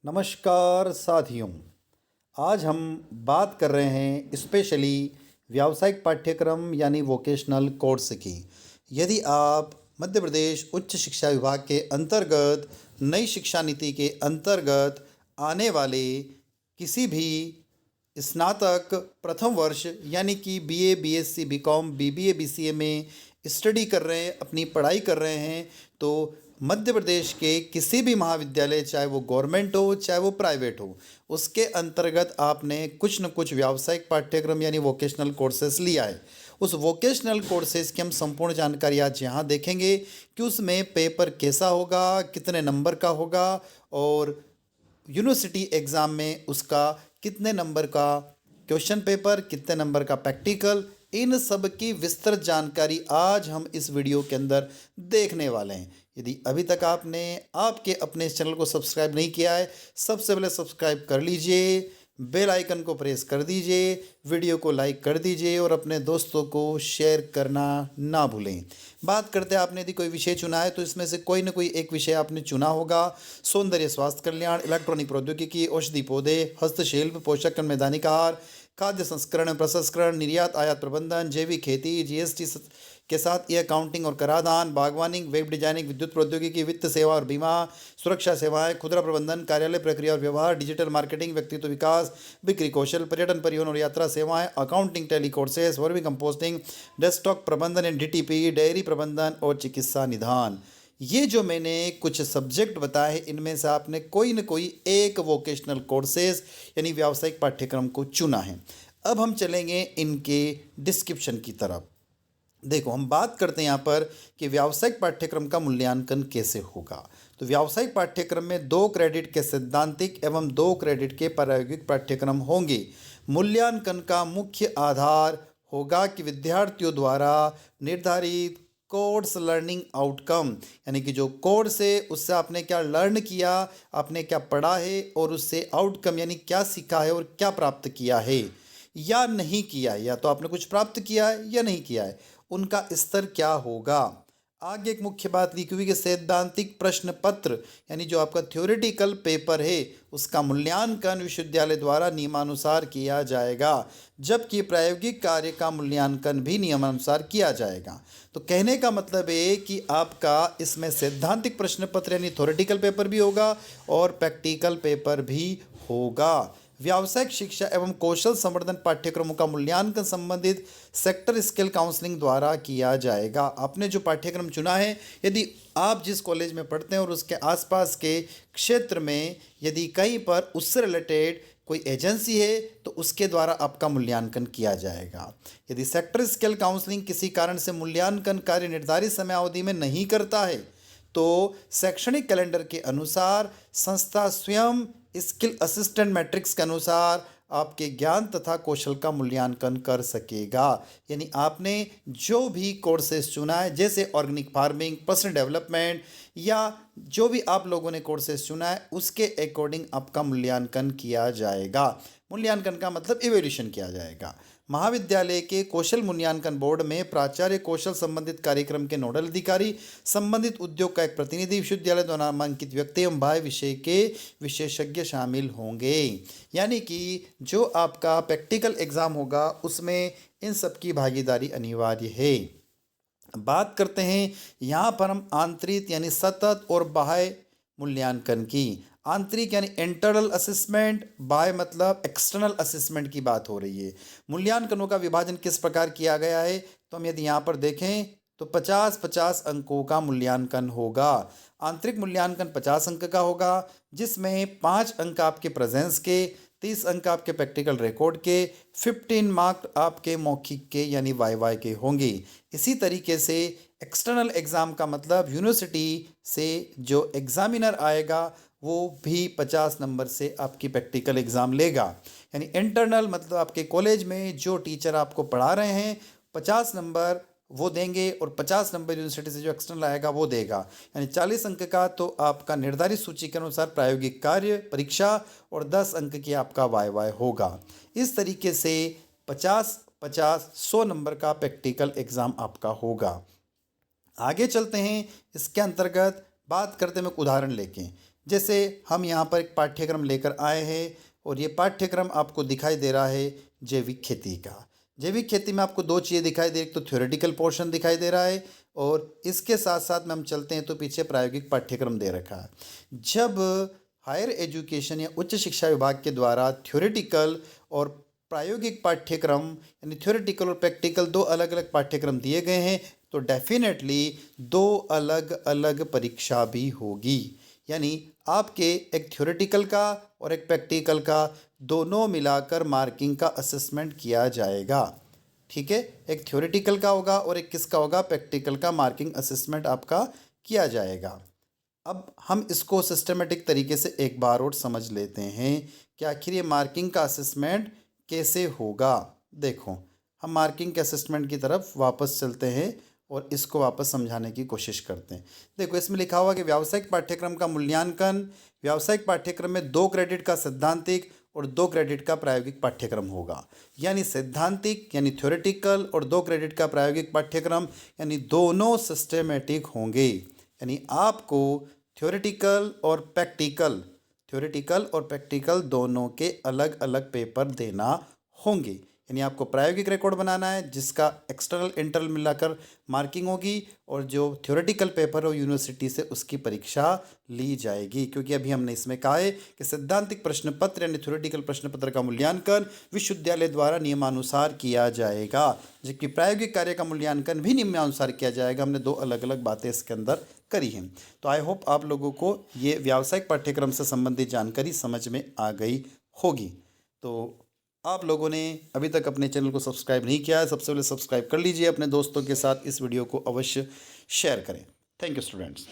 नमस्कार साथियों। आज हम बात कर रहे हैं स्पेशली व्यावसायिक पाठ्यक्रम यानी वोकेशनल कोर्स की। यदि आप मध्य प्रदेश उच्च शिक्षा विभाग के अंतर्गत नई शिक्षा नीति के अंतर्गत आने वाले किसी भी स्नातक प्रथम वर्ष यानी कि BA, BSc, BCom, BBA, BCA में स्टडी कर रहे हैं, अपनी पढ़ाई कर रहे हैं, तो मध्य प्रदेश के किसी भी महाविद्यालय, चाहे वो गवर्नमेंट हो चाहे वो प्राइवेट हो, उसके अंतर्गत आपने कुछ न कुछ व्यावसायिक पाठ्यक्रम यानी वोकेशनल कोर्सेज लिया है। उस वोकेशनल कोर्सेज की हम संपूर्ण जानकारी आज यहाँ देखेंगे कि उसमें पेपर कैसा होगा, कितने नंबर का होगा और यूनिवर्सिटी एग्ज़ाम में उसका कितने नंबर का क्वेश्चन पेपर, कितने नंबर का प्रैक्टिकल, इन सब की विस्तृत जानकारी आज हम इस वीडियो के अंदर देखने वाले हैं। यदि अभी तक आपने आपके अपने इस चैनल को सब्सक्राइब नहीं किया है, सबसे पहले सब्सक्राइब कर लीजिए, बेल आइकन को प्रेस कर दीजिए, वीडियो को लाइक कर दीजिए और अपने दोस्तों को शेयर करना ना भूलें। बात करते हैं, आपने यदि कोई विषय चुना है तो इसमें से कोई ना कोई एक विषय आपने चुना होगा। सौंदर्य स्वास्थ्य कल्याण, इलेक्ट्रॉनिक प्रौद्योगिकी, औषधि पौधे, हस्तशिल्प, पोषक मैदानिक आहार, खाद्य संस्करण प्रसंस्करण, निर्यात आयात प्रबंधन, जैविक खेती, जीएसटी के साथ ई अकाउंटिंग और कराधान, बागवानी, वेब डिजाइनिंग, विद्युत प्रौद्योगिकी, वित्त सेवा और बीमा, सुरक्षा सेवाएं, खुदरा प्रबंधन, कार्यालय प्रक्रिया और व्यवहार, डिजिटल मार्केटिंग, व्यक्तित्व विकास, बिक्री कौशल, पर्यटन, परिवहन और यात्रा सेवाएं, accounting, Tally courses, vermicomposting, desktop प्रबंधन एंड डीटीपी, डेयरी प्रबंधन और चिकित्सा निदान। ये जो मैंने कुछ सब्जेक्ट बताए हैं, इनमें से आपने कोई न कोई एक वोकेशनल कोर्सेज यानी व्यावसायिक पाठ्यक्रम को चुना है। अब हम चलेंगे इनके डिस्क्रिप्शन की तरफ। देखो, हम बात करते हैं यहाँ पर कि व्यावसायिक पाठ्यक्रम का मूल्यांकन कैसे होगा। तो व्यावसायिक पाठ्यक्रम में 2 क्रेडिट के सैद्धांतिक एवं 2 क्रेडिट के प्रायोगिक पाठ्यक्रम होंगे। मूल्यांकन का मुख्य आधार होगा कि विद्यार्थियों द्वारा निर्धारित कोर्स लर्निंग आउटकम, यानी कि जो कोर्स है उससे आपने क्या लर्न किया, आपने क्या पढ़ा है और उससे आउटकम यानी क्या सीखा है और क्या प्राप्त किया है या नहीं किया है, या तो आपने कुछ प्राप्त किया है या नहीं किया है, उनका स्तर क्या होगा। आगे एक मुख्य बात लिखी हुई कि सैद्धांतिक प्रश्न पत्र यानी जो आपका थ्योरेटिकल पेपर है उसका मूल्यांकन विश्वविद्यालय द्वारा नियमानुसार किया जाएगा, जबकि प्रायोगिक कार्य का मूल्यांकन भी नियमानुसार किया जाएगा। तो कहने का मतलब है कि आपका इसमें सैद्धांतिक प्रश्न पत्र यानी थ्योरेटिकल पेपर भी होगा और प्रैक्टिकल पेपर भी होगा। व्यावसायिक शिक्षा एवं कौशल संवर्धन पाठ्यक्रमों का मूल्यांकन संबंधित सेक्टर स्किल काउंसलिंग द्वारा किया जाएगा। आपने जो पाठ्यक्रम चुना है, यदि आप जिस कॉलेज में पढ़ते हैं और उसके आसपास के क्षेत्र में यदि कहीं पर उससे रिलेटेड कोई एजेंसी है तो उसके द्वारा आपका मूल्यांकन किया जाएगा। यदि सेक्टर स्किल काउंसलिंग किसी कारण से मूल्यांकन कार्य निर्धारित समय अवधि में नहीं करता है तो शैक्षणिक कैलेंडर के अनुसार संस्था स्वयं स्किल असिस्टेंट मैट्रिक्स के अनुसार आपके ज्ञान तथा कौशल का मूल्यांकन कर सकेगा। यानी आपने जो भी कोर्सेज चुना है, जैसे ऑर्गेनिक फार्मिंग, पर्सनल डेवलपमेंट या जो भी आप लोगों ने कोर्सेज चुना है उसके अकॉर्डिंग आपका मूल्यांकन किया जाएगा। मूल्यांकन का मतलब इवैल्यूएशन किया जाएगा। महाविद्यालय के कौशल मूल्यांकन बोर्ड में प्राचार्य, कौशल संबंधित कार्यक्रम के नोडल अधिकारी, संबंधित उद्योग का एक प्रतिनिधि, विश्वविद्यालय द्वारा नामांकित व्यक्ति एवं बाह्य विषय के विशेषज्ञ शामिल होंगे। यानी कि जो आपका प्रैक्टिकल एग्जाम होगा उसमें इन सब की भागीदारी अनिवार्य है। बात करते हैं यहाँ पर हम आंतरिक यानी सतत और बाह्य मूल्यांकन की। आंतरिक यानी इंटरनल असेसमेंट, बाह्य मतलब एक्सटर्नल असेसमेंट की बात हो रही है। मूल्यांकनों का विभाजन किस प्रकार किया गया है, तो हम यदि यहाँ पर देखें तो 50-50 अंकों का मूल्यांकन होगा। आंतरिक मूल्यांकन 50 अंक का होगा, जिसमें 5 अंक आपके प्रेजेंस के, 30 अंक आपके प्रैक्टिकल रिकॉर्ड के, 15 मार्क आपके मौखिक के यानी वाई के होंगे। इसी तरीके से एक्सटर्नल एग्ज़ाम का मतलब यूनिवर्सिटी से जो एग्जामिनर आएगा वो भी 50 नंबर से आपकी प्रैक्टिकल एग्ज़ाम लेगा। यानी इंटरनल मतलब आपके कॉलेज में जो टीचर आपको पढ़ा रहे हैं 50 नंबर वो देंगे और 50 नंबर यूनिवर्सिटी से जो एक्सटर्नल आएगा वो देगा। यानी 40 अंक का तो आपका निर्धारित सूची के अनुसार प्रायोगिक कार्य परीक्षा और 10 अंक की आपका वाई होगा। इस तरीके से 50-50-100 नंबर का प्रैक्टिकल एग्ज़ाम आपका होगा। आगे चलते हैं, इसके अंतर्गत बात करते हैं, मैं एक उदाहरण लेके जैसे हम यहाँ पर एक पाठ्यक्रम लेकर आए हैं और ये पाठ्यक्रम आपको दिखाई दे रहा है जैविक खेती का। जैविक खेती में आपको दो चीज़ें दिखाई दे रही, एक तो थ्योरेटिकल पोर्शन दिखाई दे रहा है और इसके साथ साथ में हम चलते हैं तो पीछे प्रायोगिक पाठ्यक्रम दे रखा है। जब हायर एजुकेशन या उच्च शिक्षा विभाग के द्वारा थ्योरेटिकल और प्रायोगिक पाठ्यक्रम यानी थ्योरेटिकल और प्रैक्टिकल दो अलग अलग पाठ्यक्रम दिए गए हैं तो डेफिनेटली दो अलग अलग परीक्षा भी होगी। यानी आपके एक थ्योरेटिकल का और एक प्रैक्टिकल का दोनों मिलाकर मार्किंग का असेसमेंट किया जाएगा। ठीक है, एक थ्योरेटिकल का होगा और एक किसका होगा, प्रैक्टिकल का मार्किंग असेसमेंट आपका किया जाएगा। अब हम इसको सिस्टमेटिक तरीके से एक बार और समझ लेते हैं कि आखिर ये मार्किंग का असेसमेंट कैसे होगा। देखो, हम मार्किंग के असेसमेंट की तरफ वापस चलते हैं और इसको वापस समझाने की कोशिश करते हैं। देखो, इसमें लिखा हुआ कि व्यावसायिक पाठ्यक्रम का मूल्यांकन व्यावसायिक पाठ्यक्रम में 2 क्रेडिट का सैद्धांतिक और 2 क्रेडिट का प्रायोगिक पाठ्यक्रम होगा। यानी सैद्धांतिक यानी थ्योरेटिकल और 2 क्रेडिट का प्रायोगिक पाठ्यक्रम यानी दोनों सिस्टमेटिक होंगे। यानी आपको थ्योरेटिकल और प्रैक्टिकल दोनों के अलग अलग पेपर देना होंगे। यानी आपको प्रायोगिक रिकॉर्ड बनाना है जिसका एक्सटर्नल इंटरनल मिलाकर मार्किंग होगी और जो थ्योरेटिकल पेपर हो यूनिवर्सिटी से उसकी परीक्षा ली जाएगी। क्योंकि अभी हमने इसमें कहा है कि सैद्धांतिक प्रश्न पत्र यानी थ्योरेटिकल प्रश्न पत्र का मूल्यांकन विश्वविद्यालय द्वारा नियमानुसार किया जाएगा, जबकि प्रायोगिक कार्य का मूल्यांकन भी नियमानुसार किया जाएगा। हमने दो अलग अलग बातें इसके अंदर करी हैं। तो आई होप आप लोगों को ये व्यावसायिक पाठ्यक्रम से संबंधित जानकारी समझ में आ गई होगी। तो आप लोगों ने अभी तक अपने चैनल को सब्सक्राइब नहीं किया है, सबसे पहले सब्सक्राइब कर लीजिए, अपने दोस्तों के साथ इस वीडियो को अवश्य शेयर करें। Thank you students.